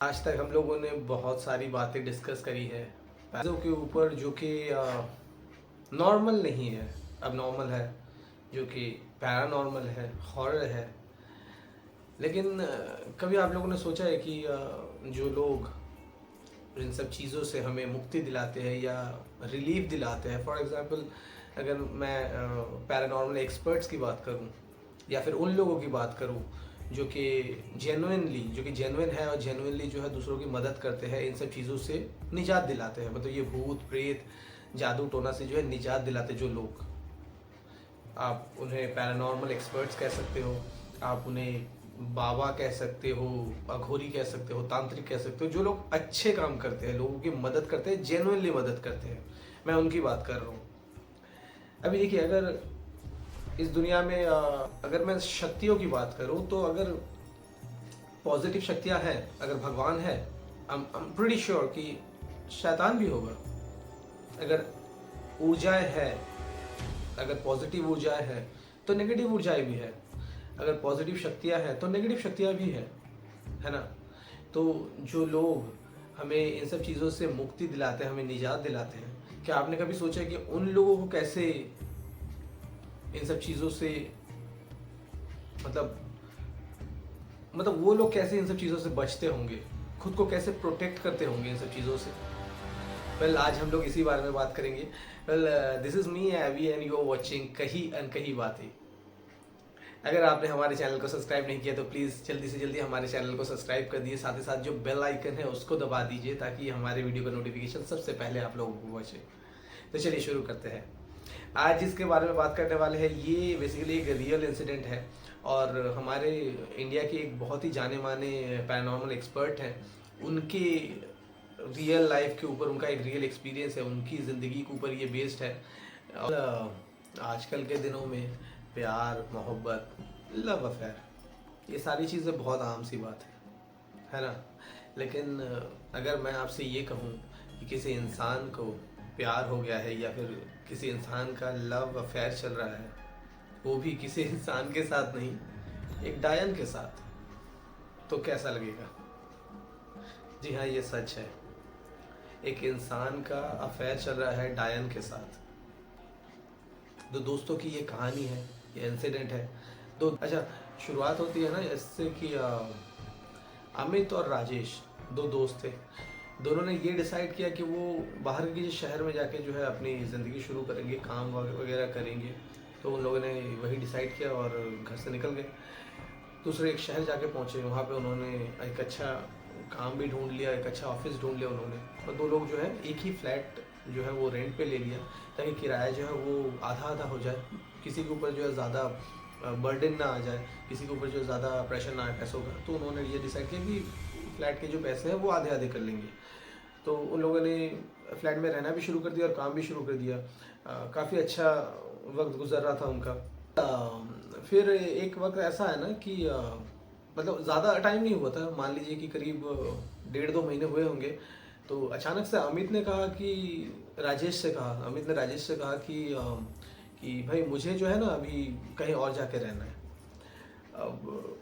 आज तक हम लोगों ने बहुत सारी बातें डिस्कस करी है चीज़ों के ऊपर जो कि नॉर्मल नहीं है, अब नॉर्मल है, जो कि पैरानॉर्मल है, हॉरर है। लेकिन कभी आप लोगों ने सोचा है कि जो लोग इन सब चीज़ों से हमें मुक्ति दिलाते हैं या रिलीफ दिलाते हैं, फॉर एग्ज़ाम्पल अगर मैं पैरानॉर्मल एक्सपर्ट्स की बात करूं या फिर उन लोगों की बात करूं जो कि जेन्युइन है और जेन्युइनली जो है दूसरों की मदद करते हैं, इन सब चीज़ों से निजात दिलाते हैं, मतलब ये भूत प्रेत जादू टोना से जो है निजात दिलाते जो लोग, आप उन्हें पैरानॉर्मल एक्सपर्ट्स कह सकते हो, आप उन्हें बाबा कह सकते हो, अघोरी कह सकते हो, तांत्रिक कह सकते हो, जो लोग अच्छे काम करते हैं, लोगों की मदद करते हैं, जेन्युइनली मदद करते हैं, मैं उनकी बात कर रहा हूँ। अभी देखिए, अगर इस दुनिया में अगर मैं शक्तियों की बात करूँ तो अगर पॉजिटिव शक्तियाँ हैं, अगर भगवान है, आई एम प्रीटी श्योर कि शैतान भी होगा। अगर ऊर्जाएं है, अगर पॉजिटिव ऊर्जाएं है तो नेगेटिव ऊर्जाएं भी है, अगर पॉजिटिव शक्तियां हैं तो नेगेटिव शक्तियां भी है ना। तो जो लोग हमें इन सब चीज़ों से मुक्ति दिलाते हैं, हमें निजात दिलाते हैं, क्या आपने कभी सोचा कि उन लोगों को कैसे इन सब चीज़ों से मतलब वो लोग कैसे इन सब चीज़ों से बचते होंगे, खुद को कैसे प्रोटेक्ट करते होंगे इन सब चीज़ों से। वेल, आज हम लोग इसी बारे में बात करेंगे। Well, this is me AV and you are watching कही अनकही बातें। अगर आपने हमारे चैनल को सब्सक्राइब नहीं किया तो प्लीज़ जल्दी से जल्दी हमारे चैनल को सब्सक्राइब कर दिए, साथ ही साथ जो बेल आइकन है उसको दबा दीजिए ताकि हमारे वीडियो का नोटिफिकेशन सबसे पहले आप लोगों को पहुँचे। तो चलिए शुरू करते हैं। आज जिसके बारे में बात करने वाले हैं ये बेसिकली एक रियल इंसिडेंट है और हमारे इंडिया के एक बहुत ही जाने माने पैरानॉर्मल एक्सपर्ट हैं, उनके रियल लाइफ के ऊपर उनका एक रियल एक्सपीरियंस है, उनकी ज़िंदगी के ऊपर ये बेस्ड है। और आजकल के दिनों में प्यार, मोहब्बत, लव अफेयर, ये सारी चीज़ें बहुत आम सी बात है ना। लेकिन अगर मैं आपसे ये कहूँ कि किसी इंसान को प्यार हो गया है या फिर किसी इंसान का लव अफेयर चल रहा है, वो भी किसी इंसान के साथ नहीं, एक डायन के साथ, तो कैसा लगेगा? जी हाँ, ये सच है। एक इंसान का अफेयर चल रहा है डायन के साथ। तो दोस्तों की ये कहानी है, ये इंसिडेंट है। तो अच्छा, शुरुआत होती है ना इससे कि अमित और राजेश दो दोस्त थे। दोनों ने ये डिसाइड किया कि वो बाहर के शहर में जाके जो है अपनी ज़िंदगी शुरू करेंगे, काम वगैरह करेंगे। तो उन लोगों ने वही डिसाइड किया और घर से निकल गए, दूसरे एक शहर जाके पहुँचे। वहाँ पे उन्होंने एक अच्छा काम भी ढूंढ लिया, एक अच्छा ऑफिस ढूंढ लिया उन्होंने, और दो लोग जो है एक ही फ्लैट जो है वो रेंट पे ले लिया ताकि किराया जो है वो आधा आधा हो जाए, किसी के ऊपर जो है ज़्यादा बर्डन ना आ जाए, किसी के ऊपर जो ज़्यादा प्रेशर ना आए पैसों का। तो उन्होंने ये डिसाइड किया कि फ्लैट के जो पैसे हैं वो आधे आधे कर लेंगे। तो उन लोगों ने फ्लैट में रहना भी शुरू कर दिया और काम भी शुरू कर दिया। काफ़ी अच्छा वक्त गुजर रहा था उनका। फिर एक वक्त ऐसा है ना कि मतलब ज़्यादा टाइम नहीं हुआ था, मान लीजिए कि करीब 1.5-2 महीने हुए होंगे। तो अचानक से अमित ने कहा कि अमित ने राजेश से कहा कि भाई मुझे जो है ना अभी कहीं और जाके रहना है। अब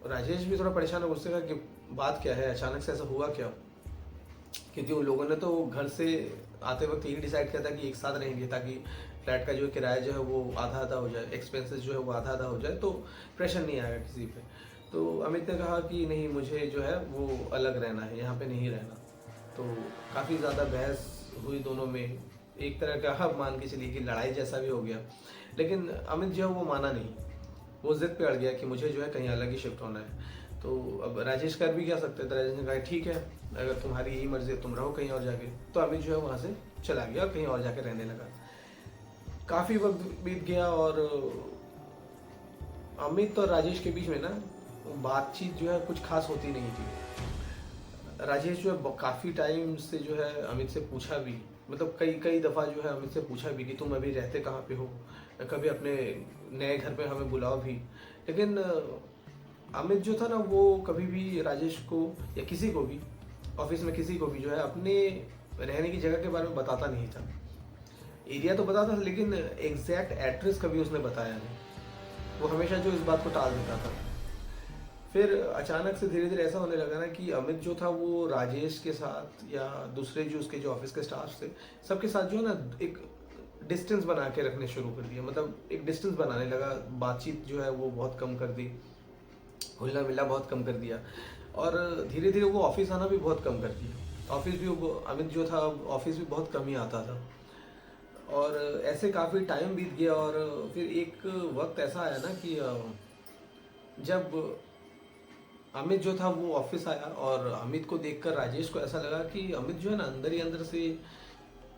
राजेश भी थोड़ा परेशान हो, उससे कहा कि बात क्या है, अचानक से ऐसा हुआ क्या? क्योंकि उन लोगों ने तो घर से आते वक्त यही डिसाइड किया था कि एक साथ रहेंगे ताकि फ्लैट का जो किराया जो है वो आधा आधा हो जाए, एक्सपेंसेस जो है वो आधा आधा हो जाए, तो प्रेशर नहीं आएगा किसी पे। तो अमित ने कहा कि नहीं, मुझे जो है वो अलग रहना है, यहाँ पे नहीं रहना। तो काफ़ी ज़्यादा बहस हुई दोनों में, एक तरह का आप मान के चलिए कि लड़ाई जैसा भी हो गया। लेकिन अमित जो है वो माना नहीं, वो जिद पे अड़ गया कि मुझे जो है कहीं अलग ही शिफ्ट होना है। तो अब राजेश कर भी क्या सकते थे? राजेश ने कहा ठीक है, अगर तुम्हारी यही मर्जी है तुम रहो कहीं और जाके। तो अमित जो है वहाँ से चला गया और कहीं और जाके रहने लगा। काफ़ी वक्त बीत गया और अमित और राजेश के बीच में ना बातचीत जो है कुछ खास होती नहीं थी। राजेश जो है काफ़ी टाइम से जो है अमित से पूछा भी, मतलब कई कई दफ़ा जो है अमित से पूछा भी कि तुम अभी रहते कहाँ पे हो, कभी अपने नए घर पे हमें बुलाओ भी। लेकिन अमित जो था ना वो कभी भी राजेश को या किसी को भी, ऑफिस में किसी को भी जो है अपने रहने की जगह के बारे में बताता नहीं था। एरिया तो बताता था लेकिन एग्जैक्ट एड्रेस कभी उसने बताया नहीं। वो हमेशा जो इस बात को टाल देता था। फिर अचानक से धीरे धीरे ऐसा होने लगा ना कि अमित जो था वो राजेश के साथ या दूसरे जो उसके जो ऑफिस के स्टाफ थे सबके साथ जो है ना एक डिस्टेंस बना के रखने शुरू कर दिया, मतलब एक डिस्टेंस बनाने लगा, बातचीत जो है वो बहुत कम कर दी, घुलना मिलना बहुत कम कर दिया, और धीरे धीरे वो ऑफिस आना भी बहुत कम कर दिया। ऑफिस भी अमित जो था ऑफिस भी बहुत कम ही आता था, और ऐसे काफ़ी टाइम बीत गया। और फिर एक वक्त ऐसा आया ना कि जब अमित जो था वो ऑफिस आया, और अमित को देखकर राजेश को ऐसा लगा कि अमित जो है ना अंदर ही अंदर से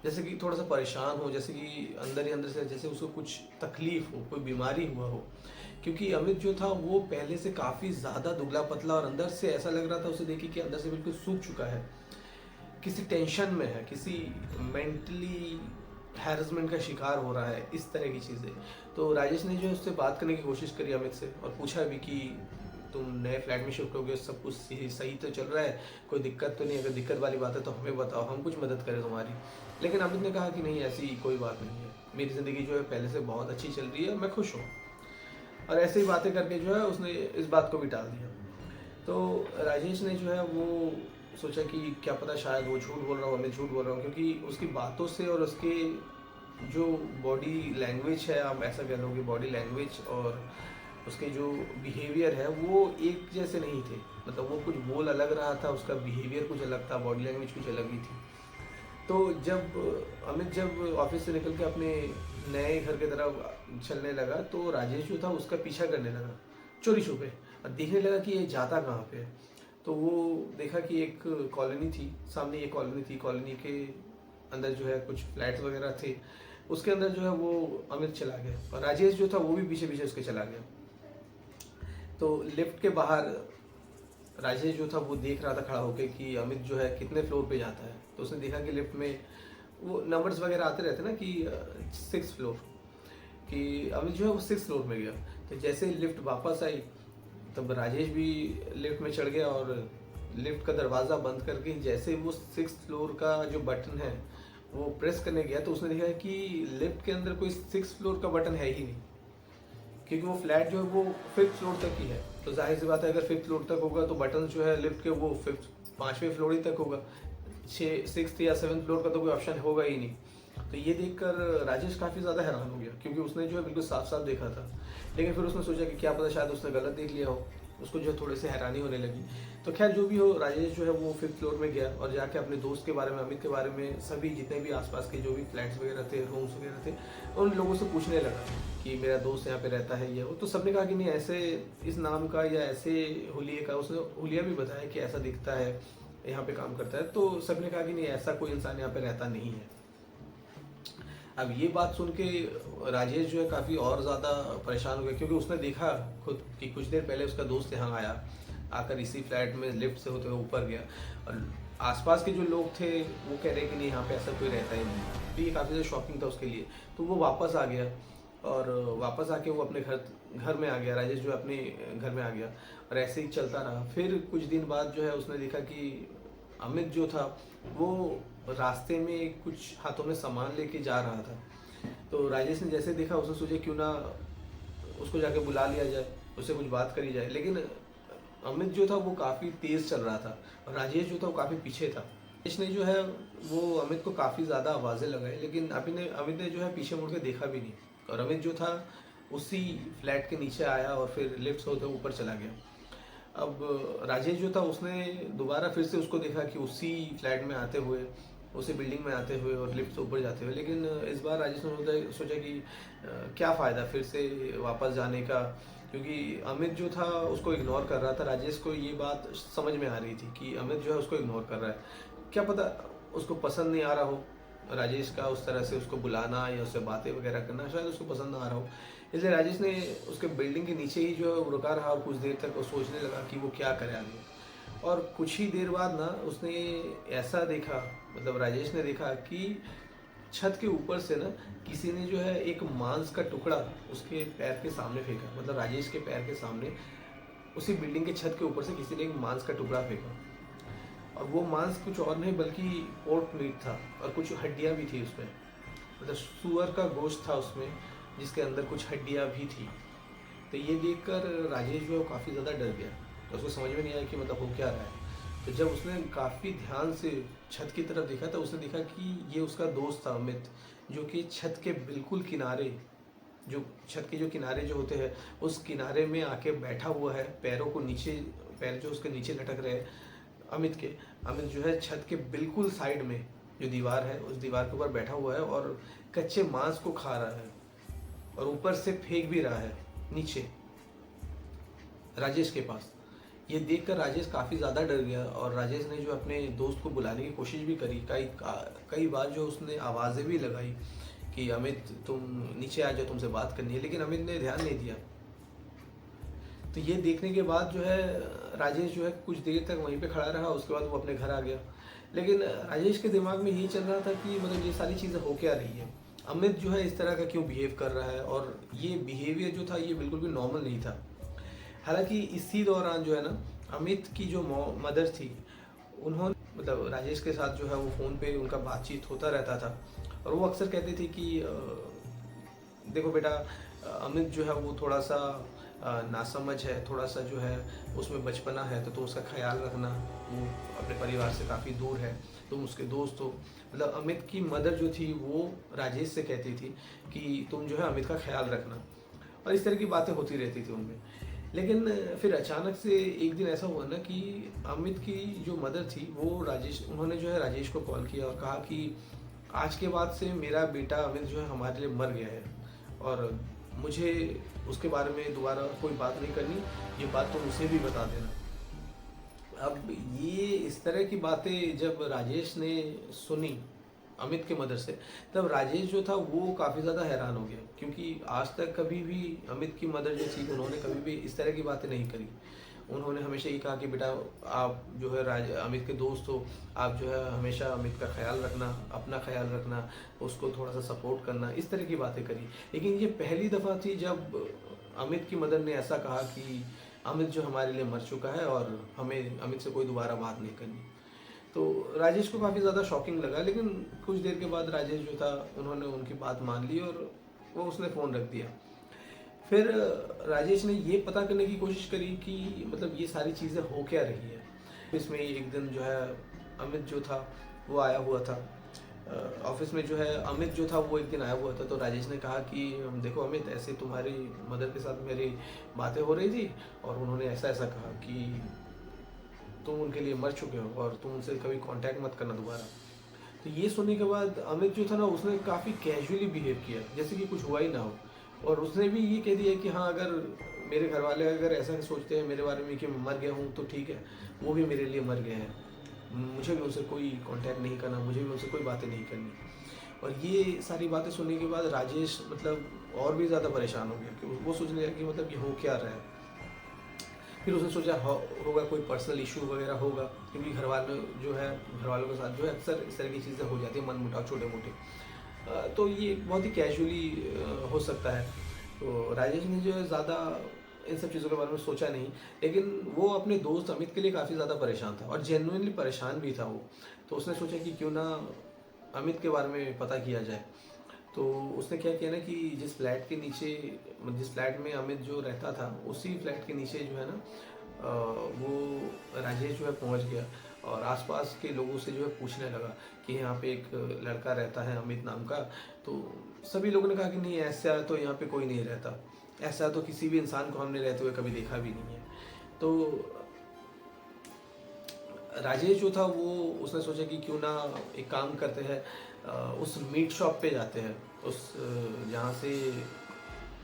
जैसे कि थोड़ा सा परेशान हो, जैसे कि अंदर ही अंदर से जैसे उसको कुछ तकलीफ हो, कोई बीमारी हुआ हो। क्योंकि अमित जो था वो पहले से काफ़ी ज़्यादा दुबला पतला, और अंदर से ऐसा लग रहा था उसे देखिए कि अंदर से बिल्कुल सूख चुका है, किसी टेंशन में है, किसी मेंटली हैरेसमेंट का शिकार हो रहा है, इस तरह की चीज़ें। तो राजेश ने जो है उससे बात करने की कोशिश करी अमित से, और पूछा भी कि तुम नए फ्लैट में शिफ्ट हो गए, सब कुछ सही तो चल रहा है, कोई दिक्कत तो नहीं? अगर दिक्कत वाली बात है तो हमें बताओ, हम कुछ मदद करें तुम्हारी। लेकिन अमित ने कहा कि नहीं, ऐसी कोई बात नहीं है, मेरी ज़िंदगी जो है पहले से बहुत अच्छी चल रही है, मैं खुश हूँ। और ऐसे ही बातें करके जो है उसने इस बात को भी टाल दिया। तो राजेश ने जो है वो सोचा कि क्या पता शायद वो झूठ बोल रहा हूँ, मैं झूठ बोल रहा हूँ, क्योंकि उसकी बातों से और उसके जो बॉडी लैंग्वेज है, आप ऐसा कह लो कि बॉडी लैंग्वेज और उसके जो बिहेवियर है वो एक जैसे नहीं थे। मतलब वो कुछ बोल अलग रहा था, उसका बिहेवियर कुछ अलग था, बॉडी लैंग्वेज कुछ अलग ही थी। तो जब अमित जब ऑफिस से निकल के अपने नए घर की तरफ चलने लगा, तो राजेश जो था उसका पीछा करने लगा चोरी छुपे, और देखने लगा कि ये जाता कहाँ पे है। तो वो देखा कि एक कॉलोनी थी, सामने एक कॉलोनी थी, कॉलोनी के अंदर जो है कुछ फ्लैट्स वगैरह थे, उसके अंदर जो है वो अमित चला गया, और राजेश जो था वो भी पीछे पीछे उसके चला गया। तो लिफ्ट के बाहर राजेश जो था वो देख रहा था खड़ा होकर कि अमित जो है कितने फ्लोर पे जाता है। तो उसने देखा कि लिफ्ट में वो नंबर्स वगैरह आते रहते ना कि 6 फ्लोर, कि अमित जो है वो 6 फ्लोर में गया। तो जैसे लिफ्ट वापस आई तब राजेश भी लिफ्ट में चढ़ गया, और लिफ्ट का दरवाज़ा बंद करके जैसे वो 6 फ्लोर का जो बटन है वो प्रेस करने गया, तो उसने देखा कि लिफ्ट के अंदर कोई 6 फ्लोर का बटन है ही नहीं, क्योंकि वो फ्लैट जो है वो 5th फ्लोर तक ही है। तो जाहिर सी बात है अगर 5th फ्लोर तक होगा तो बटन जो है लिफ्ट के वो 5वें फ्लोर ही तक होगा, 6th या 7th फ्लोर का तो कोई ऑप्शन होगा ही नहीं। तो ये देखकर राजेश काफ़ी ज़्यादा हैरान हो गया, क्योंकि उसने जो है बिल्कुल साफ साफ देखा था। लेकिन फिर उसने सोचा कि क्या पता शायद उसने गलत देख लिया हो, उसको जो है थोड़ी सी हैरानी होने लगी। तो खैर जो भी हो, राजेश जो है वो 5th फ्लोर में गया, और जाके अपने दोस्त के बारे में, अमित के बारे में, सभी जितने भी आसपास के जो भी फ्लैट्स वगैरह थे, रूम्स वगैरह थे, उन लोगों से पूछने लगा कि मेरा दोस्त यहाँ पे रहता है ये वो। तो सबने कहा कि नहीं, ऐसे इस नाम का या ऐसे हुलिये का, उसने हुलिया भी बताया कि ऐसा दिखता है, यहाँ पे काम करता है। तो सबने कहा कि नहीं, ऐसा कोई इंसान यहाँ पे रहता नहीं है। अब ये बात सुन के राजेश जो है काफ़ी और ज़्यादा परेशान हो गया, क्योंकि उसने देखा खुद कि कुछ देर पहले उसका दोस्त यहाँ आया, आकर इसी फ्लैट में लिफ्ट से होते हुए ऊपर गया, और आसपास के जो लोग थे वो कह रहे कि नहीं, यहाँ पे ऐसा कोई रहता ही नहीं। तो ये काफ़ी ज़्यादा शॉकिंग था उसके लिए। तो वो वापस आ गया, और वापस आके वो अपने घर में आ गया, राजेश जो अपने घर में आ गया, और ऐसे ही चलता रहा। फिर कुछ दिन बाद जो है उसने देखा कि अमित जो था वो रास्ते में कुछ हाथों में सामान लेके जा रहा था। तो राजेश ने जैसे देखा, उसने सोचा क्यों ना उसको जाके बुला लिया जाए, उससे कुछ बात करी जाए। लेकिन अमित जो था वो काफ़ी तेज़ चल रहा था, और राजेश जो था वो काफ़ी पीछे था। राजेश ने जो है वो अमित को काफ़ी ज़्यादा आवाज़ें लगाई, लेकिन अमित ने जो है पीछे मुड़ के देखा भी नहीं, और अमित जो था उसी फ्लैट के नीचे आया, और फिर लिफ्ट से होते ऊपर चला गया। अब राजेश जो था उसने दोबारा फिर से उसको देखा कि उसी फ्लैट में आते हुए, उसी बिल्डिंग में आते हुए और लिफ्ट से ऊपर जाते हुए। लेकिन इस बार राजेश ने सोचा कि क्या फ़ायदा फिर से वापस जाने का, क्योंकि अमित जो था उसको इग्नोर कर रहा था। राजेश को ये बात समझ में आ रही थी कि अमित जो है उसको इग्नोर कर रहा है, क्या पता उसको पसंद नहीं आ रहा हो राजेश का उस तरह से उसको बुलाना या उससे बातें वगैरह करना, शायद उसको पसंद ना आ रहा हो। इसलिए राजेश ने उसके बिल्डिंग के नीचे ही जो है रुका रहा, और कुछ देर तक वो सोचने लगा कि वो क्या करे आगे। और कुछ ही देर बाद ना उसने ऐसा देखा, मतलब राजेश ने देखा कि छत के ऊपर से ना किसी ने जो है एक मांस का टुकड़ा उसके पैर के सामने फेंका, मतलब राजेश के पैर के सामने उसी बिल्डिंग के छत के ऊपर से किसी ने एक मांस का टुकड़ा फेंका। और वो मांस कुछ और नहीं बल्कि पोर्क मीट था, और कुछ हड्डियाँ भी थी उसमें, मतलब सूअर का गोश्त था उसमें, जिसके अंदर कुछ हड्डियाँ भी थी। तो ये देखकर राजेश जो है काफ़ी ज़्यादा डर गया, तो उसको समझ में नहीं आया कि मतलब हो क्या रहा है। तो जब उसने काफ़ी ध्यान से छत की तरफ देखा तो उसने देखा कि ये उसका दोस्त था अमित, जो कि छत के बिल्कुल किनारे, जो छत के जो किनारे जो होते हैं उस किनारे में आके बैठा हुआ है, पैरों को नीचे, पैर जो उसके नीचे लटक रहे हैं अमित के। अमित जो है छत के बिल्कुल साइड में जो दीवार है उस दीवार के ऊपर बैठा हुआ है और कच्चे मांस को खा रहा है और ऊपर से फेंक भी रहा है नीचे राजेश के पास। ये देखकर राजेश काफ़ी ज़्यादा डर गया और राजेश ने जो अपने दोस्त को बुलाने की कोशिश भी करी, कई बार जो उसने आवाज़ें भी लगाई कि अमित तुम नीचे आ जाओ, तुमसे बात करनी है, लेकिन अमित ने ध्यान नहीं दिया। तो ये देखने के बाद जो है राजेश जो है कुछ देर तक वहीं पे खड़ा रहा, उसके बाद वो अपने घर आ गया। लेकिन राजेश के दिमाग में ये चल रहा था कि मतलब ये सारी चीज़ें हो क्या रही है, अमित जो है इस तरह का क्यों बिहेव कर रहा है, और ये बिहेवियर जो था ये बिल्कुल भी नॉर्मल नहीं था। हालांकि इसी दौरान जो है ना अमित की जो मदर थी, उन्होंने मतलब राजेश के साथ जो है वो फ़ोन पे उनका बातचीत होता रहता था और वो अक्सर कहती थी कि देखो बेटा, अमित जो है वो थोड़ा सा नासमझ है, थोड़ा सा जो है उसमें बचपना है, तो तुम उसका ख्याल रखना, वो अपने परिवार से काफ़ी दूर है, तुम उसके दोस्त हो। मतलब अमित की मदर जो थी वो राजेश से कहती थी कि तुम जो है अमित का ख्याल रखना, और इस तरह की बातें होती रहती थी उनमें। लेकिन फिर अचानक से एक दिन ऐसा हुआ ना कि अमित की जो मदर थी वो उन्होंने जो है राजेश को कॉल किया और कहा कि आज के बाद से मेरा बेटा अमित जो है हमारे लिए मर गया है और मुझे उसके बारे में दोबारा कोई बात नहीं करनी, ये बात तुम उसे भी बता देना। अब ये इस तरह की बातें जब राजेश ने सुनी अमित के मदर से, तब राजेश जो था वो काफ़ी ज़्यादा हैरान हो गया, क्योंकि आज तक कभी भी अमित की मदर जो थी उन्होंने कभी भी इस तरह की बातें नहीं करी। उन्होंने हमेशा ये कहा कि बेटा आप जो है अमित के दोस्त हो, आप जो है हमेशा अमित का ख्याल रखना, अपना ख्याल रखना, उसको थोड़ा सा सपोर्ट करना, इस तरह की बातें करी। लेकिन ये पहली दफ़ा थी जब अमित की मदर ने ऐसा कहा कि अमित जो हमारे लिए मर चुका है और हमें अमित से कोई दोबारा बात नहीं करनी। तो राजेश को काफ़ी ज़्यादा शॉकिंग लगा, लेकिन कुछ देर के बाद राजेश जो था उन्होंने उनकी बात मान ली और वो उसने फ़ोन रख दिया। फिर राजेश ने ये पता करने की कोशिश करी कि मतलब ये सारी चीज़ें हो क्या रही है। इसमें एक दिन जो है अमित जो था वो आया हुआ था ऑफिस में, जो है अमित जो था वो एक दिन आया हुआ था। तो राजेश ने कहा कि देखो अमित, ऐसे तुम्हारी मदर के साथ मेरी बातें हो रही थी और उन्होंने ऐसा ऐसा कहा कि तुम उनके लिए मर चुके हो और तुम उनसे कभी कांटेक्ट मत करना दोबारा। तो ये सुनने के बाद अमित जो था ना उसने काफ़ी कैजुअली बिहेव किया, जैसे कि कुछ हुआ ही ना हो, और उसने भी ये कह दिया कि हाँ, अगर मेरे घर वाले अगर ऐसा सोचते हैं मेरे बारे में कि मैं मर गया हूँ तो ठीक है, वो भी मेरे लिए मर गए हैं, मुझे भी उनसे कोई कांटेक्ट नहीं करना, मुझे भी उनसे कोई बातें नहीं करनी। और ये सारी बातें सुनने के बाद राजेश मतलब और भी ज़्यादा परेशान हो गया कि वो सोचने लगा कि मतलब ये हो क्या रहा है। फिर उसने सोचा होगा कोई पर्सनल इशू वगैरह होगा, क्योंकि घर वालों के साथ जो है अक्सर इस तरह की चीज़ें हो जाती हैं, मन मुटाव छोटे मोटे। तो ये बहुत ही कैजुअली हो सकता है। तो राजेश ने जो है ज़्यादा इन सब चीज़ों के बारे में सोचा नहीं, लेकिन वो अपने दोस्त अमित के लिए काफ़ी ज़्यादा परेशान था और जेन्युइनली परेशान भी था वो। तो उसने सोचा कि क्यों ना अमित के बारे में पता किया जाए। तो उसने क्या किया ना कि जिस फ्लैट में अमित जो रहता था उसी फ्लैट के नीचे जो है ना वो राजेश जो है पहुंच गया और आसपास के लोगों से जो है पूछने लगा कि यहाँ पे एक लड़का रहता है अमित नाम का। तो सभी लोगों ने कहा कि नहीं, ऐसा तो यहाँ पे कोई नहीं रहता, ऐसा तो किसी भी इंसान को हमने रहते हुए कभी देखा भी नहीं है। तो राजेश जो था वो उसने सोचा कि क्यों ना एक काम करते हैं, उस मीट शॉप पे जाते हैं, उस जहाँ से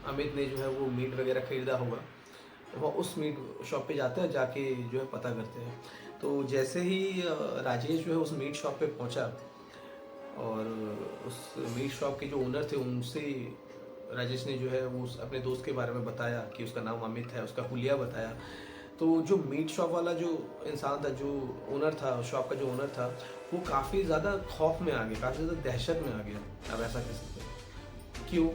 अमित ने जो है वो मीट वगैरह ख़रीदा होगा, वो उस मीट शॉप पे जाते हैं, जाके जो है पता करते हैं। तो जैसे ही राजेश जो है उस मीट शॉप पे पहुंचा और उस मीट शॉप के जो ओनर थे उनसे राजेश ने जो है वो अपने दोस्त के बारे में बताया कि उसका नाम अमित है, उसका हुलिया बताया। तो जो मीट शॉप वाला जो इंसान था, जो ओनर था, शॉप का जो ओनर था, वो काफ़ी ज़्यादा खौफ में आ गया, काफ़ी ज़्यादा दहशत में आ गया, अब ऐसा कह सकते हैं। क्यों?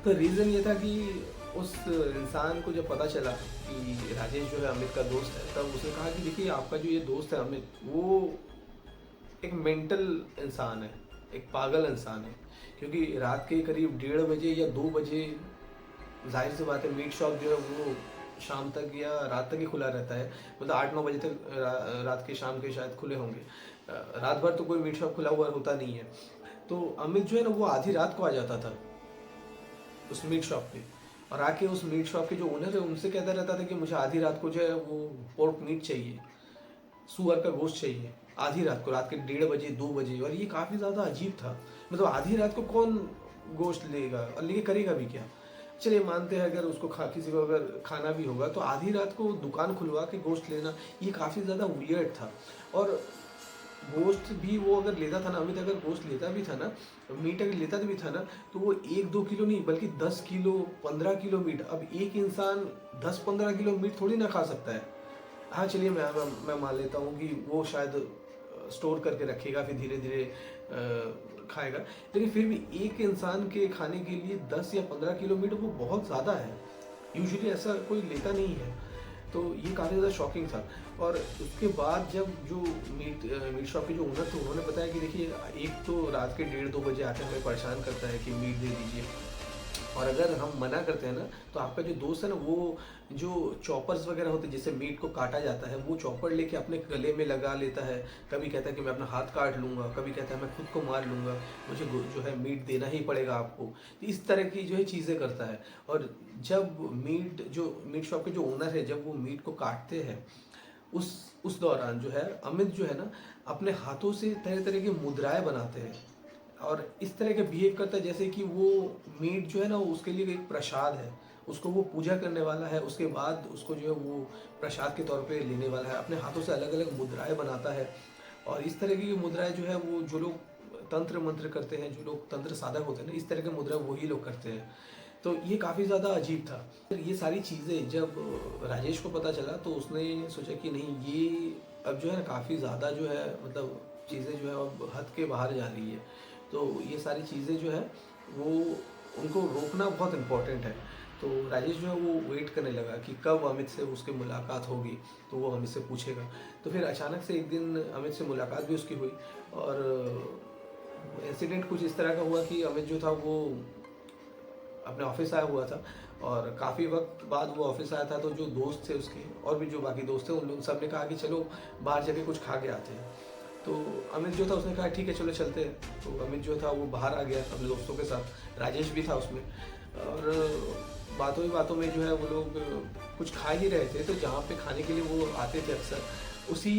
तो रीज़न ये था कि उस इंसान को जब पता चला कि राजेश जो है अमित का दोस्त है, तब उसने कहा कि देखिए आपका जो ये दोस्त है अमित, वो एक मेंटल इंसान है, एक पागल इंसान है। क्योंकि रात के करीब 1:30 बजे या 2 बजे, जाहिर सी बात है मीट शॉप जो है वो शाम तक या रात तक ही खुला रहता है, मतलब 8-9 बजे तक रात के शाम के शायद खुले होंगे। रात भर तो कोई मीट शॉप खुला हुआ होता नहीं है। तो अमित जो है ना वो आधी रात को आ जाता था उस मीट शॉप पे, और आके उस मीट शॉप के जो ओनर है उनसे कहता रहता था कि मुझे आधी रात को जो है वो पोर्क मीट चाहिए, सुअर का गोश्त चाहिए, आधी रात को, रात के 1:30 बजे 2 बजे। और ये काफ़ी ज़्यादा अजीब था, मतलब आधी रात को कौन गोश्त लेगा और लेके करेगा भी क्या। चलिए मानते हैं अगर उसको किसी को अगर खाना भी होगा तो आधी रात को दुकान खुलवा के गोश्त लेना ये काफ़ी ज़्यादा वियर्ड था। और गोश्त भी वो अगर लेता था ना, अमित अगर गोश्त लेता भी था ना, मीट अगर लेता भी था ना, तो वो 1-2 किलो नहीं बल्कि 10 किलो 15 किलो मीट। अब एक इंसान 10-15 किलो मीट थोड़ी ना खा सकता है। हाँ चलिए मैं मान लेता हूँ कि वो शायद स्टोर करके रखेगा फिर धीरे धीरे खाएगा, लेकिन फिर भी एक इंसान के खाने के लिए 10 या 15 किलो मीट वो बहुत ज़्यादा है। यूजुअली ऐसा कोई लेता नहीं है। तो ये काफ़ी ज़्यादा शॉकिंग था। और उसके बाद जब जो मीट शॉप के जो ओनर थे उन्होंने बताया कि देखिए, एक तो रात के 1:30-2 बजे आकर हमें परेशान करता है कि मीट दे दीजिए, और अगर हम मना करते हैं ना तो आपका जो दोस्त है ना वो जो चॉपर्स वगैरह होते हैं जिससे मीट को काटा जाता है वो चॉपर लेके अपने गले में लगा लेता है। कभी कहता है कि मैं अपना हाथ काट लूँगा, कभी कहता है मैं खुद को मार लूँगा, मुझे जो है मीट देना ही पड़ेगा आपको। तो इस तरह की जो है चीज़ें करता है। और जब मीट शॉप के जो ओनर है जब वो मीट को काटते हैं उस दौरान जो है अमित जो है ना अपने हाथों से तरह तरह की मुद्राएं बनाते हैं और इस तरह के बिहेव करता है जैसे कि वो मीट जो है ना उसके लिए एक प्रसाद है, उसको वो पूजा करने वाला है, उसके बाद उसको जो है वो प्रसाद के तौर पे लेने वाला है। अपने हाथों से अलग अलग मुद्राएं बनाता है और इस तरह की मुद्राएं जो है वो जो लोग तंत्र मंत्र करते हैं, जो लोग तंत्र साधक होते हैं ना, इस तरह के मुद्रा वही लोग करते हैं। तो ये काफ़ी ज़्यादा अजीब था। ये सारी चीज़ें जब राजेश को पता चला तो उसने सोचा कि नहीं, ये अब जो है ना काफ़ी ज़्यादा जो है मतलब चीज़ें जो है अब हद के बाहर जा रही है। तो ये सारी चीज़ें जो है वो उनको रोकना बहुत इम्पोर्टेंट है। तो राजेश जो है वो वेट करने लगा कि कब अमित से उसकी मुलाकात होगी, तो वो अमित से पूछेगा। तो फिर अचानक से एक दिन अमित से मुलाकात भी उसकी हुई और इंसिडेंट कुछ इस तरह का हुआ कि अमित जो था वो अपने ऑफिस आया हुआ था और काफ़ी वक्त बाद वो ऑफिस आया था। तो जो दोस्त थे उसके और भी जो बाकी दोस्त थे उन लोग सब ने कहा कि चलो बाहर जाके कुछ खा के आते हैं। तो अमित जो था उसने कहा ठीक है चलो चलते हैं। तो अमित जो था वो बाहर आ गया अपने दोस्तों के साथ, राजेश भी था उसमें। और बातों ही बातों में जो है वो लोग कुछ खा ही रहे थे। तो जहाँ पे खाने के लिए वो आते थे अक्सर उसी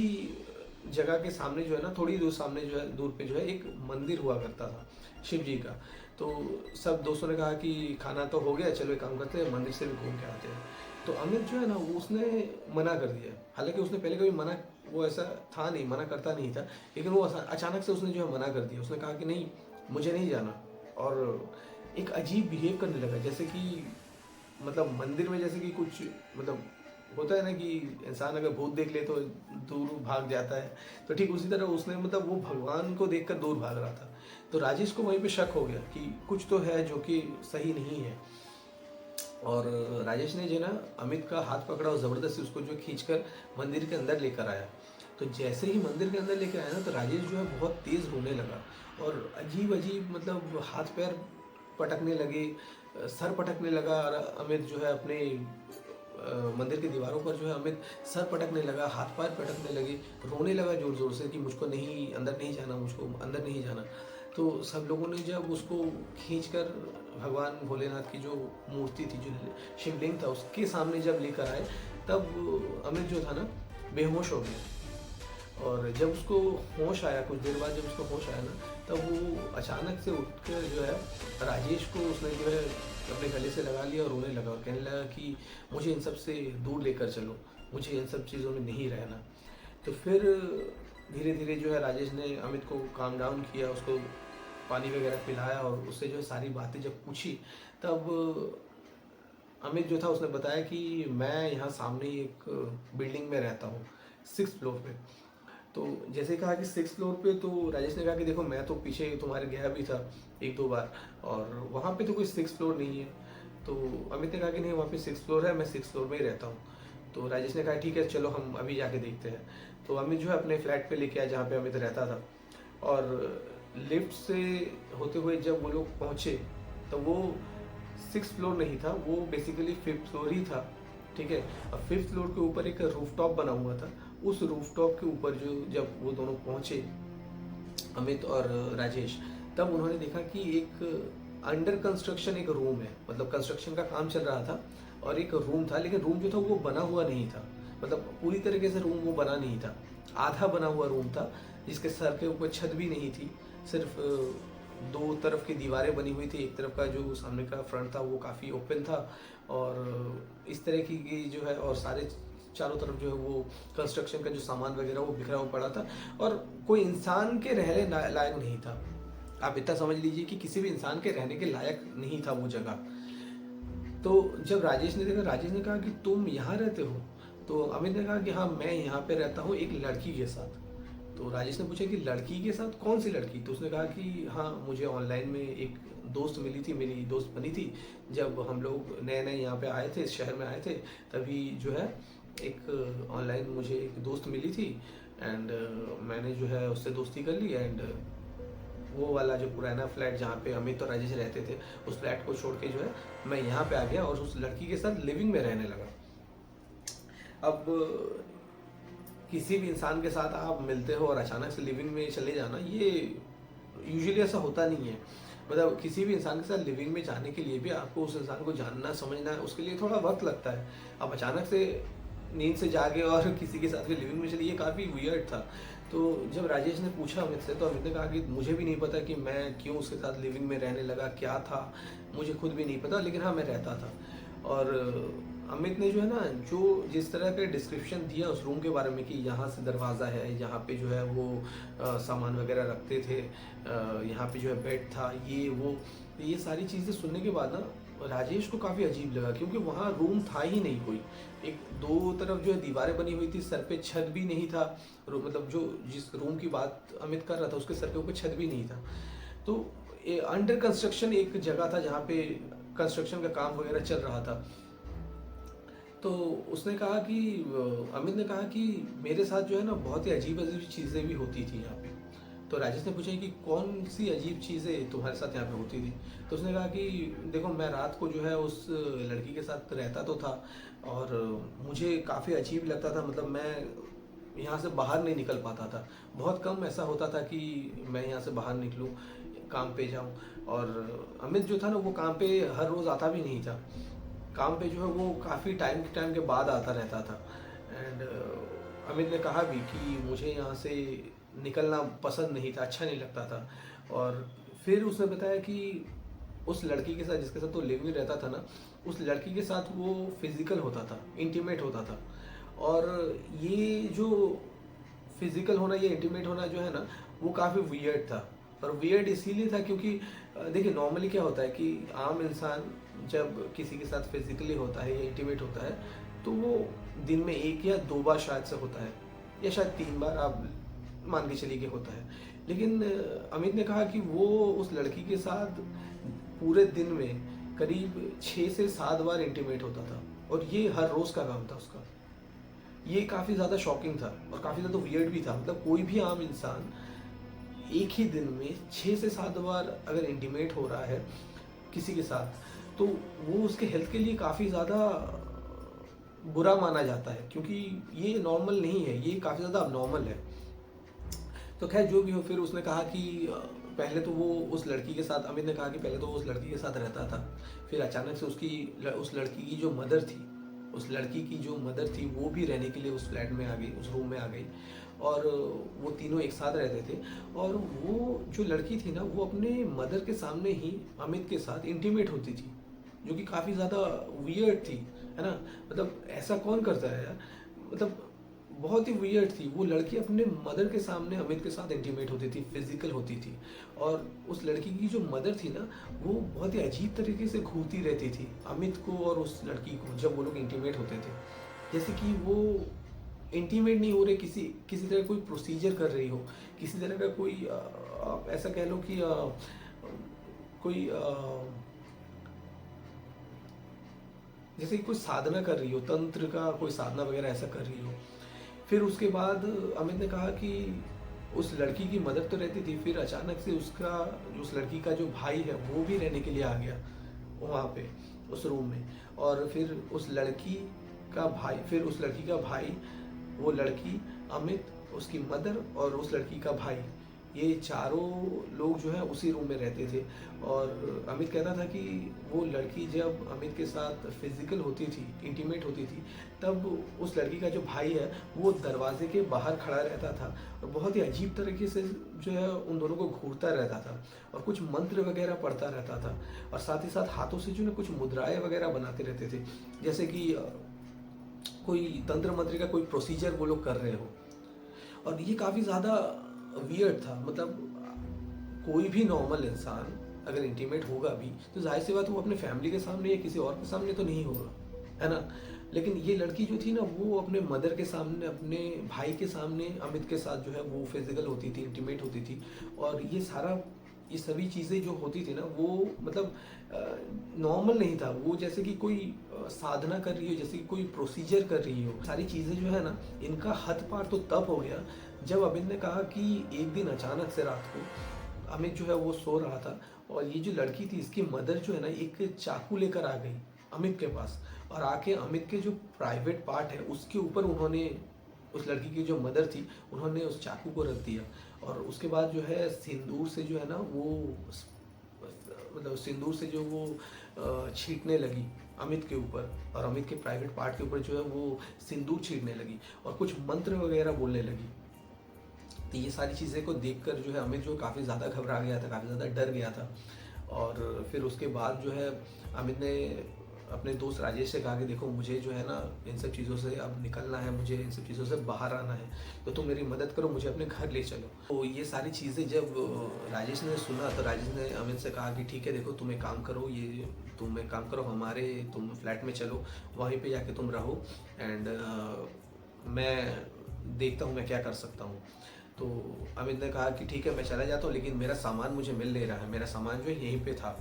जगह के सामने जो है ना थोड़ी दूर सामने जो है दूर पे जो है एक मंदिर हुआ करता था शिव जी का। तो सब दोस्तों ने कहा कि खाना तो हो गया, चलो एक काम करते हैं मंदिर से भी घूम के आते हैं। तो अमित जो है ना वो उसने मना कर दिया। हालांकि उसने पहले कभी मना, वो ऐसा था नहीं, मना करता नहीं था, लेकिन वो अचानक से उसने जो है मना कर दिया। उसने कहा कि नहीं मुझे नहीं जाना। और एक अजीब बिहेव करने लगा जैसे कि मतलब मंदिर में जैसे कि कुछ मतलब होता है ना कि इंसान अगर भूत देख ले तो दूर भाग जाता है, तो ठीक उसी तरह उसने मतलब वो भगवान को देखकर दूर भाग रहा था। तो राजेश को वहीं पे शक हो गया कि कुछ तो है जो कि सही नहीं है। और राजेश ने जो ना अमित का हाथ पकड़ा और ज़बरदस्ती उसको जो खींचकर मंदिर के अंदर लेकर आया। तो जैसे ही मंदिर के अंदर लेकर आया ना तो राजेश जो है बहुत तेज़ रोने लगा और अजीब अजीब मतलब हाथ पैर पटकने लगे, सर पटकने लगा। और अमित जो है अपने मंदिर की दीवारों पर जो है अमित सर पटकने लगा, हाथ पैर पटकने लगे, रोने लगा ज़ोर ज़ोर से कि मुझको नहीं, अंदर नहीं जाना, मुझको अंदर नहीं जाना। तो सब लोगों ने जब उसको खींचकर भगवान भोलेनाथ की जो मूर्ति थी, जो शिवलिंग था, उसके सामने जब लेकर आए तब अमित जो था ना बेहोश हो गया। और जब उसको होश आया, कुछ देर बाद जब उसको होश आया ना, तब वो अचानक से उठकर जो है राजेश को उसने जो है अपने गले से लगा लिया और रोने लगा और कहने लगा कि मुझे इन सब से दूर लेकर चलो, मुझे इन सब चीज़ों में नहीं रहना। तो फिर धीरे धीरे जो है राजेश ने अमित को काम डाउन किया, उसको पानी वगैरह पिलाया और उससे जो है सारी बातें जब पूछी तब अमित जो था उसने बताया कि मैं यहाँ सामने ही एक बिल्डिंग में रहता हूँ 6th फ्लोर पे। तो जैसे कहा कि 6th फ्लोर पे, तो राजेश ने कहा कि देखो मैं तो पीछे तुम्हारे गया भी था 1-2 बार और वहाँ पे तो कोई 6th फ्लोर नहीं है। तो अमित ने कहा कि नहीं वहाँ पे 6th फ्लोर है, मैं 6th फ्लोर में ही रहता हूँ। तो राजेश ने कहा ठीक है चलो हम अभी जाके देखते हैं। तो अमित जो है अपने फ्लैट पे लेके आया जहाँ पे अमित रहता था और लिफ्ट से होते हुए जब वो लोग पहुँचे तो वो 6th फ्लोर नहीं था, वो बेसिकली 5th फ्लोर ही था। ठीक है। अब 5th फ्लोर के ऊपर एक रूफटॉप बना हुआ था। उस रूफटॉप के ऊपर जो जब वो दोनों पहुंचे, अमित और राजेश, तब उन्होंने देखा कि एक अंडर कंस्ट्रक्शन एक रूम है, मतलब कंस्ट्रक्शन का काम चल रहा था और एक रूम था, लेकिन रूम जो था वो बना हुआ नहीं था, मतलब पूरी तरीके से रूम वो बना नहीं था, आधा बना हुआ रूम था जिसके सर के ऊपर छत भी नहीं थी, सिर्फ दो तरफ की दीवारें बनी हुई थी, एक तरफ का जो सामने का फ्रंट था वो काफ़ी ओपन था और इस तरह की जो है, और सारे चारों तरफ जो है वो कंस्ट्रक्शन का जो सामान वगैरह वो बिखरा हुआ पड़ा था और कोई इंसान के रहने लायक नहीं था। आप इतना समझ लीजिए कि किसी भी इंसान के रहने के लायक नहीं था वो जगह। तो जब राजेश ने देखा, राजेश ने कहा कि तुम यहाँ रहते हो? तो अमित ने कहा कि हाँ मैं यहाँ पे रहता हूँ एक लड़की के साथ। तो राजेश ने पूछा कि लड़की के साथ, कौन सी लड़की? तो उसने कहा कि हाँ मुझे ऑनलाइन में एक दोस्त मिली थी, मेरी दोस्त बनी थी, जब हम लोग नए नए यहाँ पे आए थे, इस शहर में आए थे, तभी जो है एक ऑनलाइन मुझे एक दोस्त मिली थी एंड मैंने जो है उससे दोस्ती कर ली एंड वो वाला जो पुराना फ्लैट जहाँ पे अमित और राजेश रहते थे, उस फ्लैट को छोड़ के जो है मैं यहाँ पे आ गया और उस लड़की के साथ लिविंग में रहने लगा। अब किसी भी इंसान के साथ आप मिलते हो और अचानक से लिविंग में चले जाना, ये यूजुअली ऐसा होता नहीं है। मतलब किसी भी इंसान के साथ लिविंग में जाने के लिए भी आपको उस इंसान को जानना समझना, उसके लिए थोड़ा वक्त लगता है। अब अचानक से नींद से जागे और किसी के साथ भी लिविंग में चले, ये काफ़ी वियर्ड था। तो जब राजेश ने पूछा अमित से, तो अमित ने कहा कि मुझे भी नहीं पता कि मैं क्यों उसके साथ लिविंग में रहने लगा, क्या था मुझे खुद भी नहीं पता, लेकिन हाँ मैं रहता था। और अमित ने जो है ना, जो जिस तरह का डिस्क्रिप्शन दिया उस रूम के बारे में कि यहाँ से दरवाज़ा है, यहाँ पे जो है वो सामान वगैरह रखते थे, यहाँ पे जो है बेड था, ये सारी चीज़ें सुनने के बाद ना राजेश को काफ़ी अजीब लगा, क्योंकि वहाँ रूम था ही नहीं कोई। एक दो तरफ जो है दीवारें बनी हुई थी, सर पे छत भी नहीं था, मतलब जो जिस रूम की बात अमित कर रहा था उसके सर के ऊपर छत भी नहीं था। तो अंडर कंस्ट्रक्शन एक जगह था जहाँ पे कंस्ट्रक्शन का काम वगैरह चल रहा था। तो उसने कहा कि अमित ने कहा कि मेरे साथ जो है ना बहुत ही अजीब अजीब चीज़ें भी होती थी यहाँ पे। तो राजेश ने पूछा कि कौन सी अजीब चीज़ें तुम्हारे साथ यहाँ पे होती थी? तो उसने कहा कि देखो मैं रात को जो है उस लड़की के साथ रहता तो था और मुझे काफ़ी अजीब लगता था, मतलब मैं यहाँ से बाहर नहीं निकल पाता था। बहुत कम ऐसा होता था कि मैं यहाँ से बाहर निकलूँ, काम पे जाऊँ। और अमित जो था ना वो काम पे हर रोज़ आता भी नहीं था, काम पे जो है वो काफ़ी टाइम के बाद आता रहता था। एंड अमित ने कहा भी कि मुझे यहाँ से निकलना पसंद नहीं था, अच्छा नहीं लगता था। और फिर उसने बताया कि उस लड़की के साथ जिसके साथ वो लिव में रहता था ना, उस लड़की के साथ वो फिजिकल होता था, इंटीमेट होता था। और ये जो फिजिकल होना, ये इंटीमेट होना जो है ना, वो काफ़ी वियर्ड था। और वियर्ड इसीलिए था क्योंकि देखिए नॉर्मली क्या होता है कि आम इंसान जब किसी के साथ फिजिकली होता है या इंटीमेट होता है तो वो दिन में 1 या 2 बार शायद से होता है, या शायद 3 बार, आप मान के चलिए कि होता है। लेकिन अमित ने कहा कि वो उस लड़की के साथ पूरे दिन में करीब 6 से 7 बार इंटीमेट होता था और ये हर रोज़ का काम था उसका। ये काफ़ी ज़्यादा शॉकिंग था और काफ़ी ज़्यादा वियर्ड भी था। मतलब कोई भी आम इंसान एक ही दिन में 6 से 7 बार अगर इंटीमेट हो रहा है किसी के साथ, तो वो उसके हेल्थ के लिए काफ़ी ज़्यादा बुरा माना जाता है, क्योंकि ये नॉर्मल नहीं है, ये काफ़ी ज़्यादा अबनॉर्मल है। तो खैर जो भी हो, फिर उसने कहा कि पहले तो वो उस लड़की के साथ, अमित ने कहा कि पहले तो वो उस लड़की के साथ रहता था, फिर अचानक से उस लड़की की जो मदर थी, वो भी रहने के लिए उस फ्लैट में आ गई, उस रूम में आ गई और वो तीनों एक साथ रहते थे। और वो जो लड़की थी ना, वो अपने मदर के सामने ही अमित के साथ इंटीमेट होती थी, जो कि काफ़ी ज़्यादा वियर्ड थी, है ना। मतलब ऐसा कौन करता है यार, मतलब बहुत ही वियर्ड थी। वो लड़की अपने मदर के सामने अमित के साथ इंटीमेट होती थी, फिजिकल होती थी। और उस लड़की की जो मदर थी ना, वो बहुत ही अजीब तरीके से घूरती रहती थी अमित को और उस लड़की को जब वो लोग इंटीमेट होते थे, जैसे कि वो इंटीमेट नहीं हो रहे, किसी तरह कोई प्रोसीजर कर रही हो, किसी तरह का कोई ऐसा कह लो कि कोई जैसे कि कोई साधना कर रही हो, तंत्र का कोई साधना वगैरह ऐसा कर रही हो। फिर उसके बाद अमित ने कहा कि उस लड़की की मदद तो रहती थी, फिर अचानक से उस लड़की का जो भाई है वो भी रहने के लिए आ गया वहाँ पे उस रूम में। और फिर उस लड़की का भाई, फिर उस लड़की का भाई, वो लड़की, अमित, उसकी मदर और उस लड़की का भाई, ये चारों लोग जो है उसी रूम में रहते थे। और अमित कहता था कि वो लड़की जब अमित के साथ फिजिकल होती थी, इंटीमेट होती थी, तब उस लड़की का जो भाई है वो दरवाजे के बाहर खड़ा रहता था और बहुत ही अजीब तरीके से जो है उन दोनों को घूरता रहता था और कुछ मंत्र वगैरह पढ़ता रहता था और साथ ही साथ हाथों से जो है कुछ मुद्राएं वगैरह बनाते रहते थे, जैसे कि कोई तंत्र मंत्र का कोई प्रोसीजर वो लोग कर रहे हो। और ये काफ़ी ज़्यादा वियर्ड था, मतलब कोई भी नॉर्मल इंसान अगर इंटीमेट होगा भी तो जाहिर सी बात वो अपने फैमिली के सामने या किसी और के सामने तो नहीं होगा, है ना। लेकिन ये लड़की जो थी ना वो अपने मदर के सामने, अपने भाई के सामने अमित के साथ जो है वो फिजिकल होती थी, इंटीमेट होती थी। और ये सभी चीज़ें जो होती थी ना वो मतलब नॉर्मल नहीं था, वो जैसे कि कोई साधना कर रही हो, जैसे कि कोई प्रोसीजर कर रही हो। सारी चीज़ें जो है ना इनका हद पार तो तब हो गया जब अमित ने कहा कि एक दिन अचानक से रात को अमित जो है वो सो रहा था और ये जो लड़की थी इसकी मदर जो है ना एक चाकू लेकर आ गई अमित के पास और आके अमित के जो प्राइवेट पार्ट है उसके ऊपर उन्होंने, उस लड़की की जो मदर थी उन्होंने उस चाकू को रख दिया। और उसके बाद जो है सिंदूर से जो है ना वो मतलब सिंदूर से जो वो छींटने लगी अमित के ऊपर और अमित के प्राइवेट पार्ट के ऊपर जो है वो सिंदूर छींटने लगी और कुछ मंत्र वगैरह बोलने लगी। तो ये सारी चीज़ें को देखकर जो है अमित जो काफ़ी ज़्यादा घबरा गया था, काफ़ी ज़्यादा डर गया था। और फिर उसके बाद जो है अमित ने अपने दोस्त राजेश से कहा कि देखो मुझे जो है ना इन सब चीज़ों से अब निकलना है, मुझे इन सब चीज़ों से बाहर आना है, तो तुम मेरी मदद करो, मुझे अपने घर ले चलो। तो ये सारी चीज़ें जब राजेश ने सुना तो राजेश ने अमित से कहा कि ठीक है देखो तुम एक काम करो, हमारे तुम फ्लैट में चलो, वहीं पे जाके तुम रहो एंड मैं देखता हूँ मैं क्या कर सकता हूँ। तो अमित ने कहा कि ठीक है मैं चला जाता हूँ, लेकिन मेरा सामान मुझे मिल नहीं रहा है, मेरा सामान जो है यहीं पे था,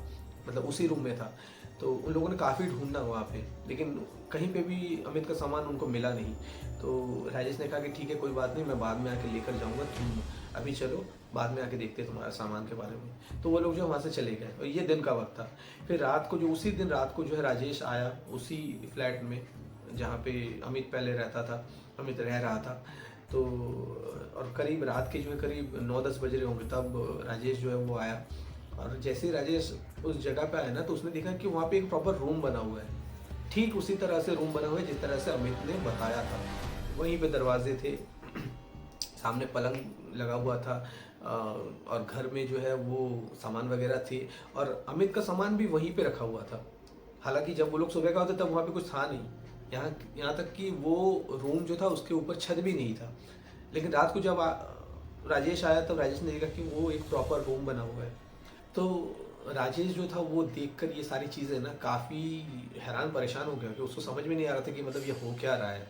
मतलब उसी रूम में था। तो उन लोगों ने काफ़ी ढूंढा वहाँ पे, लेकिन कहीं पे भी अमित का सामान उनको मिला नहीं। तो राजेश ने कहा कि ठीक है कोई बात नहीं, मैं बाद में आके लेकर जाऊँगा, तुम अभी चलो, बाद में आके देखते हैं तुम्हारा सामान के बारे में। तो वो लोग जो वहाँ से चले गए और ये दिन का वक्त था। फिर रात को जो उसी दिन रात को जो है राजेश आया उसी फ्लैट में जहाँ पे अमित पहले रहता था, अमित रह रहा था। तो और करीब रात के जो है करीब 9-10 बज रहे होंगे तब राजेश जो है वो आया। और जैसे ही राजेश उस जगह पे आया ना तो उसने देखा कि वहाँ पे एक प्रॉपर रूम बना हुआ है, ठीक उसी तरह से रूम बना हुआ है जिस तरह से अमित ने बताया था। वहीं पे दरवाजे थे, सामने पलंग लगा हुआ था और घर में जो है वो सामान वगैरह थे और अमित का सामान भी वहीं पे रखा हुआ था। हालांकि जब वो लोग सुबह का होते तब वहाँ पे कुछ था नहीं, यहाँ तक कि वो रूम जो था उसके ऊपर छत भी नहीं था। लेकिन रात को जब राजेश आया तब राजेश ने देखा कि वो एक प्रॉपर रूम बना हुआ है। तो राजेश जो था वो देखकर ये सारी चीज़ें ना काफ़ी हैरान परेशान हो गया कि उसको समझ में नहीं आ रहा था कि मतलब ये हो क्या रहा है।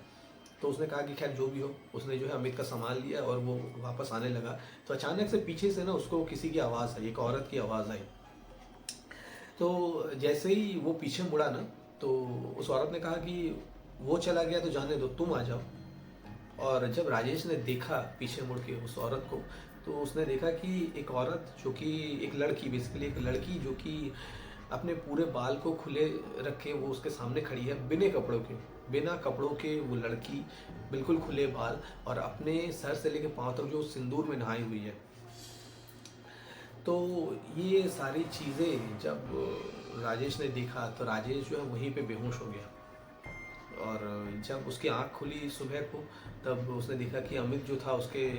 तो उसने कहा कि खैर जो भी हो, उसने जो है अमित का सामान लिया और वो वापस आने लगा। तो अचानक से पीछे से ना उसको किसी की आवाज़ आई, एक औरत की आवाज़ आई। तो जैसे ही वो पीछे मुड़ा ना तो उस औरत ने कहा कि वो चला गया तो जाने दो, तुम आ जाओ। और जब राजेश ने देखा पीछे मुड़ के उस औरत को तो उसने देखा कि एक औरत जो कि एक लड़की, बेसिकली एक लड़की जो कि अपने पूरे बाल को खुले रखे वो उसके सामने खड़ी है, बिना कपड़ों के वो लड़की, बिल्कुल खुले बाल और अपने सर से लेकर पाँव तक जो सिंदूर में नहाई हुई है। तो ये सारी चीज़ें जब राजेश ने देखा तो राजेश जो है वहीं पे बेहोश हो गया। और जब उसकी आंख खुली सुबह को तब उसने देखा कि अमित जो था उसके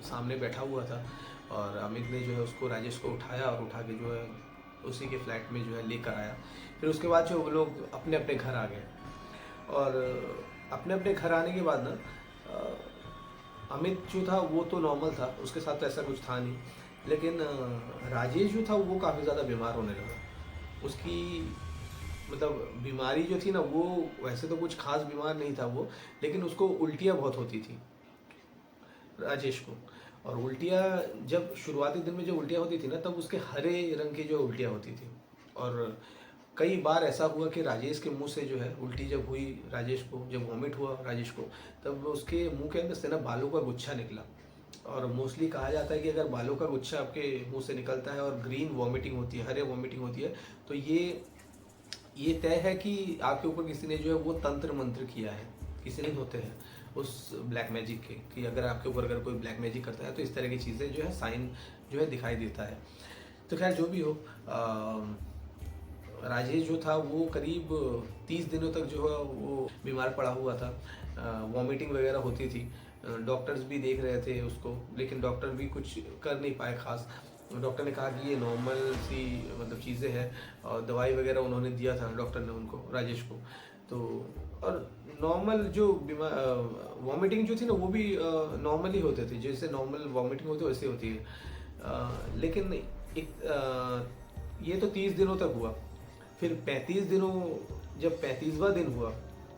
सामने बैठा हुआ था और अमित ने जो है उसको, राजेश को उठाया और उठा के जो है उसी के फ्लैट में जो है लेकर आया। फिर उसके बाद जो वो लोग अपने अपने घर आ गए और अपने अपने घर आने के बाद ना अमित जो था वो तो नॉर्मल था, उसके साथ तो ऐसा कुछ था नहीं। लेकिन राजेश जो था वो काफ़ी ज़्यादा बीमार होने लगा। उसकी मतलब बीमारी जो थी ना वो वैसे तो कुछ खास बीमार नहीं था वो, लेकिन उसको उल्टियाँ बहुत होती थी राजेश को। और उल्टियाँ जब शुरुआती दिन में जो उल्टियाँ होती थी ना तब उसके हरे रंग की जो उल्टियाँ होती थी। और कई बार ऐसा हुआ कि राजेश के मुंह से जो है उल्टी जब हुई, राजेश को जब वॉमिट हुआ राजेश को, तब उसके मुंह के अंदर से ना बालों का गुच्छा निकला। और मोस्टली कहा जाता है कि अगर बालों का गुच्छा आपके मुंह से निकलता है और ग्रीन वॉमिटिंग होती है, हरे वॉमिटिंग होती है, तो ये ये तय है कि आपके ऊपर किसी ने जो है वो तंत्र मंत्र किया है, किसी ने होते हैं उस ब्लैक मैजिक के, कि अगर आपके ऊपर अगर कोई ब्लैक मैजिक करता है तो इस तरह की चीज़ें जो है साइन जो है दिखाई देता है। तो खैर जो भी हो, राजेश जो था वो करीब 30 दिनों तक जो है वो बीमार पड़ा हुआ था, वॉमिटिंग वगैरह होती थी, डॉक्टर्स भी देख रहे थे उसको, लेकिन डॉक्टर भी कुछ कर नहीं पाए खास। डॉक्टर ने कहा कि ये नॉर्मल सी मतलब चीज़ें हैं, और दवाई वगैरह उन्होंने दिया था डॉक्टर ने उनको, राजेश को। तो और नॉर्मल जो बीमार वॉमिटिंग जो थी ना वो भी नॉर्मली होते थे, जैसे नॉर्मल वॉमिटिंग होती है वैसे होती है। लेकिन ये तो 30 दिनों तक हुआ। फिर 35 दिनों, जब 35वां दिन हुआ,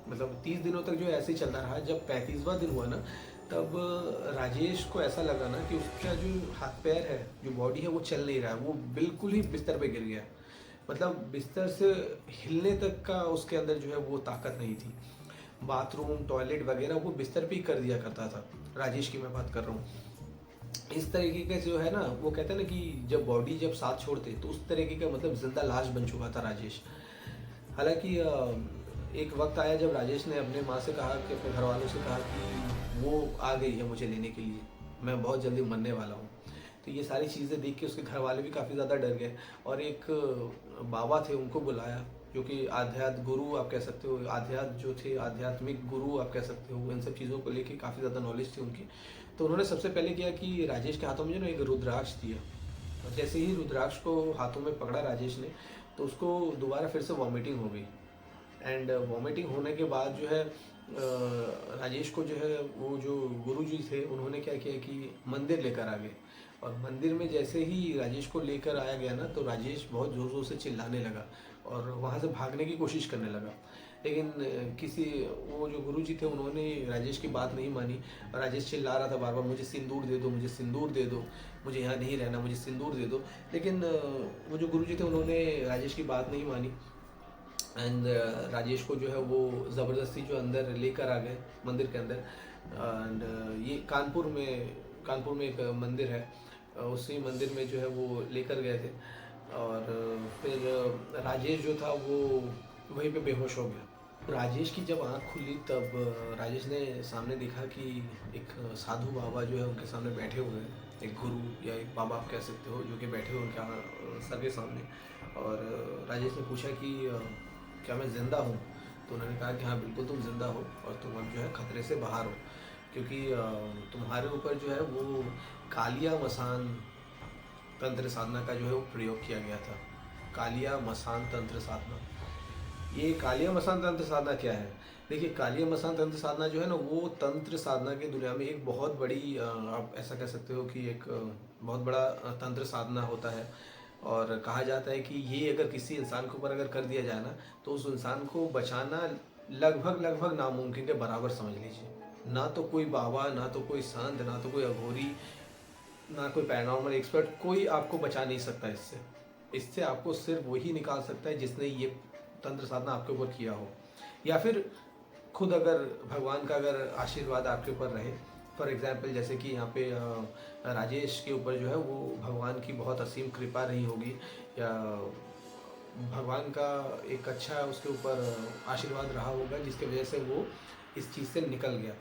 मतलब 30 दिनों तक जो ऐसे ही चलता रहा, जब 35वां दिन हुआ ना, तब राजेश को ऐसा लगा ना कि उसका जो हाथ पैर है, जो बॉडी है वो चल नहीं रहा है, वो बिल्कुल ही बिस्तर पे गिर गया। मतलब बिस्तर से हिलने तक का उसके अंदर जो है वो ताकत नहीं थी। बाथरूम टॉयलेट वगैरह वो बिस्तर पे ही कर दिया करता था, राजेश की मैं बात कर रहा हूँ। इस तरीके का जो है ना, वो कहते हैं ना कि जब बॉडी जब साथ छोड़ते तो उस तरीके का मतलब जिंदा लाश बन चुका था राजेश। हालांकि एक वक्त आया जब राजेश ने अपने माँ से कहा, कि अपने घर वालों से कहा कि वो आ गई है मुझे लेने के लिए, मैं बहुत जल्दी मरने वाला हूँ। तो ये सारी चीज़ें देख के उसके घर वाले भी काफ़ी ज़्यादा डर गए, और एक बाबा थे उनको बुलाया, जो कि आध्यात्म गुरु आप कह सकते हो, आध्यात्म जो थे, आध्यात्मिक गुरु आप कह सकते हो, इन सब चीज़ों को लेके काफ़ी ज़्यादा नॉलेज थी उनकी। तो उन्होंने सबसे पहले किया कि राजेश के हाथों में जो ना एक रुद्राक्ष दिया, और जैसे ही रुद्राक्ष को हाथों में पकड़ा राजेश ने, तो उसको दोबारा फिर से वॉमिटिंग हो गई। एंड वॉमिटिंग होने के बाद जो है राजेश को जो है वो जो गुरु जी थे उन्होंने क्या किया कि मंदिर लेकर आ गए, और मंदिर में जैसे ही राजेश को लेकर आया गया ना, तो राजेश बहुत ज़ोर ज़ोर से चिल्लाने लगा और वहाँ से भागने की कोशिश करने लगा। लेकिन किसी वो जो गुरु जी थे उन्होंने राजेश की बात नहीं मानी, और राजेश चिल्ला रहा था बार बार, मुझे सिंदूर दे दो, मुझे सिंदूर दे दो, मुझे यहाँ नहीं रहना, मुझे सिंदूर दे दो। लेकिन वो जो गुरु जी थे उन्होंने राजेश की बात नहीं मानी, एंड राजेश को जो है वो ज़बरदस्ती जो अंदर लेकर आ गए मंदिर के अंदर। एंड ये कानपुर में एक मंदिर है, उसी मंदिर में जो है वो लेकर गए थे। और फिर राजेश जो था वो वहीं पे बेहोश हो गया। राजेश की जब आंख खुली तब राजेश ने सामने देखा कि एक साधु बाबा जो है उनके सामने बैठे हुए हैं, एक गुरु या एक बाबा आप कह सकते हो, जो कि बैठे हुए उनके सर के सामने। और राजेश ने पूछा कि क्या मैं ज़िंदा हूँ? तो उन्होंने कहा कि हाँ बिल्कुल तुम ज़िंदा हो, और तुम अब जो है खतरे से बाहर हो, क्योंकि तुम्हारे ऊपर जो है वो कालिया मसान तंत्र साधना का जो है वो प्रयोग किया गया था। कालिया मसान तंत्र साधना। ये कालिया मसान तंत्र साधना क्या है? देखिए, कालिया मसान तंत्र साधना जो है ना, वो तंत्र साधना की दुनिया में एक बहुत बड़ी आप ऐसा कह सकते हो कि एक बहुत बड़ा तंत्र साधना होता है। और कहा जाता है कि ये अगर किसी इंसान के ऊपर अगर कर दिया जाए ना, तो उस इंसान को बचाना लगभग लगभग नामुमकिन के बराबर समझ लीजिए। ना तो कोई बाबा, ना तो कोई संत, ना तो कोई अघोरी, ना कोई पैरानॉर्मल एक्सपर्ट, कोई आपको बचा नहीं सकता इससे। इससे आपको सिर्फ वही निकाल सकता है जिसने ये तंत्र साधना आपके ऊपर किया हो, या फिर खुद अगर भगवान का अगर आशीर्वाद आपके ऊपर रहे। फॉर एग्जाम्पल जैसे कि यहाँ पे राजेश के ऊपर जो है वो भगवान की बहुत असीम कृपा रही होगी, या भगवान का एक अच्छा उसके ऊपर आशीर्वाद रहा होगा, जिसकी वजह से वो इस चीज़ से निकल गया।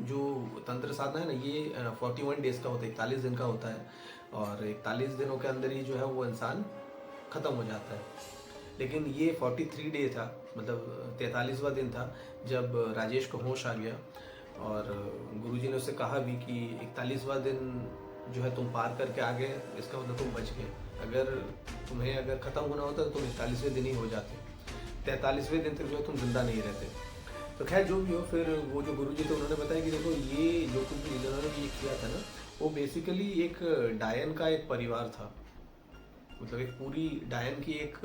जो तंत्र साधना है ना, ये 41 डेज़ का होता है, 41 दिन का होता है, और 41 दिनों के अंदर ही जो है वो इंसान ख़त्म हो जाता है। लेकिन ये 43 डे था, मतलब 43वां दिन था, जब राजेश को होश आ गया। और गुरुजी ने उससे कहा भी कि 41वां दिन जो है तुम पार करके आ गए, इसका मतलब तुम बच गए। अगर तुम्हें अगर ख़त्म होना होता तो तुम 41वें दिन ही हो जाते, 43वें दिन तक जो है तुम जिंदा नहीं रहते। तो खैर जो भी हो, फिर वो जो गुरुजी थे उन्होंने बताया कि देखो, ये जो कुछ भी इन्होंने ये किया था ना, वो बेसिकली एक डायन का एक परिवार था, मतलब एक पूरी डायन की एक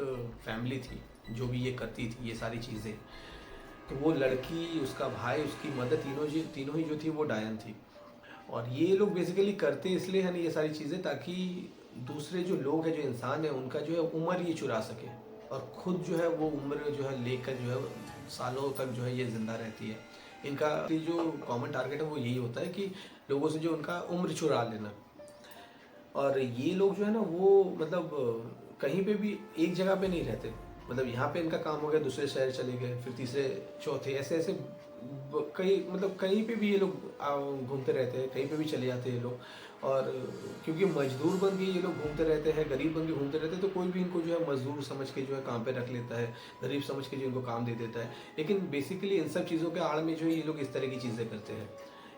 फैमिली थी जो भी ये करती थी ये सारी चीज़ें। तो वो लड़की, उसका भाई, उसकी मदर, तीनों ही जो थी वो डायन थी। और ये लोग बेसिकली करते इसलिए है ना ये सारी चीज़ें, ताकि दूसरे जो लोग हैं, जो इंसान है, उनका जो है उम्र ये चुरा सके, और खुद जो है वो उम्र जो है लेकर जो है सालों तक जो है ये जिंदा रहती है। इनका जो कॉमन टारगेट है वो यही होता है कि लोगों से जो उनका उम्र चुरा लेना। और ये लोग जो है ना वो मतलब कहीं पे भी एक जगह पे नहीं रहते, मतलब यहाँ पे इनका काम हो गया, दूसरे शहर चले गए, फिर तीसरे चौथे, ऐसे ऐसे कई मतलब कहीं पे भी ये लोग घूमते रहते हैं, कहीं पे भी चले जाते हैं ये लोग। और क्योंकि मजदूर बन के ये लोग घूमते रहते हैं, गरीब बन के घूमते रहते हैं, तो कोई भी इनको जो है मजदूर समझ के जो है काम पे रख लेता है, गरीब समझ के जो इनको काम दे देता है। लेकिन बेसिकली इन सब चीज़ों के आड़ में जो है ये लोग इस तरह की चीज़ें करते हैं,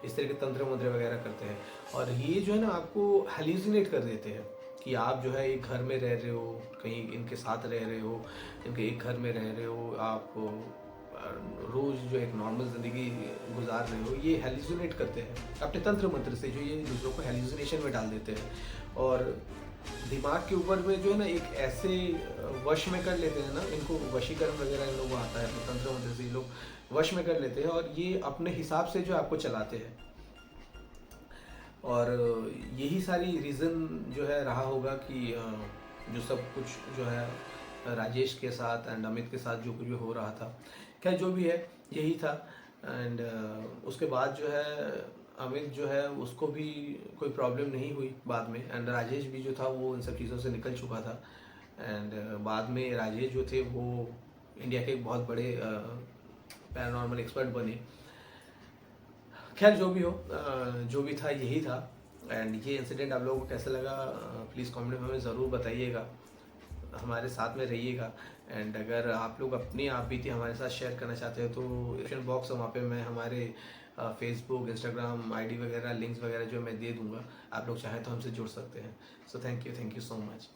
इस तरह के तंत्र मंत्र वगैरह करते हैं। और ये जो है ना आपको हेल्यूसिनेट कर देते हैं कि आप जो है एक घर में रह रहे हो, कहीं इनके साथ रह रहे हो, इनके एक घर में रह रहे हो, आप रोज़ जो एक नॉर्मल ज़िंदगी गुजार रहे हो। ये हेल्यूसिनेट करते हैं अपने तंत्र मंत्र से, जो ये दूसरों को हेल्यूसिनेशन में डाल देते हैं। और दिमाग के ऊपर में जो है ना एक ऐसे वश में कर लेते हैं ना, इनको वशीकरण वगैरह इन लोगों को आता है, अपने तंत्र मंत्र से ये लोग वश में कर लेते हैं और ये अपने हिसाब से जो आपको चलाते हैं। और यही सारी रीज़न जो है रहा होगा कि जो सब कुछ जो है राजेश के साथ एंड अमित के साथ जो कुछ भी हो रहा था, खैर जो भी है यही था। एंड उसके बाद जो है अमित जो है उसको भी कोई प्रॉब्लम नहीं हुई बाद में, एंड राजेश भी जो था वो इन सब चीज़ों से निकल चुका था। एंड बाद में राजेश जो थे वो इंडिया के एक बहुत बड़े पैरानॉर्मल एक्सपर्ट बने। खैर जो भी हो, जो भी था यही था। एंड ये इंसिडेंट आप लोगों को कैसा लगा प्लीज़ कमेंट में हमें ज़रूर बताइएगा, हमारे साथ में रहिएगा। एंड अगर आप लोग अपनी आप बीती हमारे साथ शेयर करना चाहते हो तो डिस्क्रिप्शन बॉक्स है, वहाँ पे मैं हमारे फेसबुक, इंस्टाग्राम आईडी वगैरह, लिंक्स वगैरह जो मैं दे दूँगा, आप लोग चाहें तो हमसे जुड़ सकते हैं। So thank you so much.